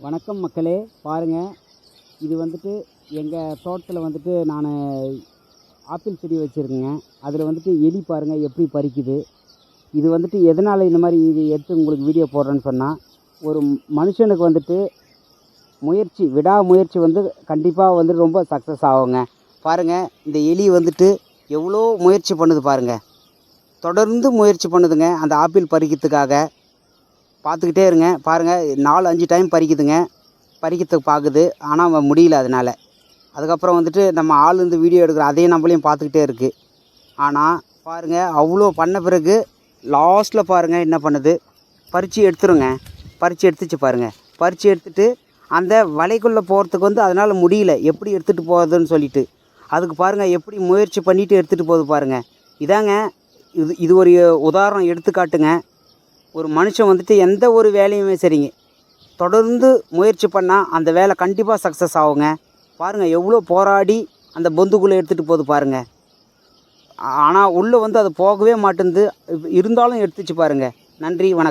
வணக்கம் மக்களே, பாருங்கள். இது வந்துட்டு எங்கள் தோட்டத்தில் வந்துட்டு நான் ஆப்பிள் செடி வச்சுருக்கேங்க. அதில் வந்துட்டு எலி பாருங்கள் எப்படி பறிக்குது. இது வந்துட்டு எதனால் இந்த மாதிரி இது எடுத்து உங்களுக்கு வீடியோ போடுறேன்னு சொன்னால், ஒரு மனுஷனுக்கு வந்துட்டு விடாமுயற்சி வந்து கண்டிப்பாக வந்துட்டு ரொம்ப சக்ஸஸ் ஆகுங்க. பாருங்கள், இந்த எலி வந்துட்டு எவ்வளோ முயற்சி பண்ணுது பாருங்கள். தொடர்ந்து முயற்சி பண்ணுதுங்க அந்த ஆப்பிள் பறிக்கிறதுக்காக. பார்த்துக்கிட்டே இருங்க. பாருங்கள், 4-5 டைம் பறிக்குதுங்க. பறிக்கிறதுக்கு பார்க்குது, ஆனால் முடியல அதனால். அதுக்கப்புறம் வந்துட்டு நம்ம ஆள் இருந்து வீடியோ எடுக்கிற அதையும் நம்மளையும் பார்த்துக்கிட்டே இருக்குது. ஆனால் பாருங்கள், அவ்வளோ பண்ண பிறகு லாஸ்ட்டில் பாருங்கள் என்ன பண்ணுது, பறித்து எடுத்துருங்க. பறித்து எடுத்துச்சு பாருங்கள். பறித்து எடுத்துகிட்டு அந்த வலைக்குள்ளே போகிறதுக்கு வந்து அதனால் முடியல, எப்படி எடுத்துகிட்டு போகிறதுன்னு சொல்லிட்டு. அதுக்கு பாருங்கள் எப்படி முயற்சி பண்ணிவிட்டு எடுத்துகிட்டு போகுது பாருங்கள். இதாங்க இது ஒரு உதாரணம், எடுத்துக்காட்டுங்க. ஒரு மனுஷன் வந்துட்டு எந்த ஒரு வேலையுமே சரிங்க, தொடர்ந்து முயற்சி பண்ணால் அந்த வேலை கண்டிப்பாக சக்ஸஸ் ஆகுங்க. பாருங்கள் எவ்வளோ போராடி அந்த பொந்துக்குள்ளே எடுத்துகிட்டு போகுது பாருங்கள். ஆனால் உள்ளே வந்து அது போகவே மாட்டேங்குது, இருந்தாலும் எடுத்துச்சு பாருங்கள். நன்றி, வணக்கம்.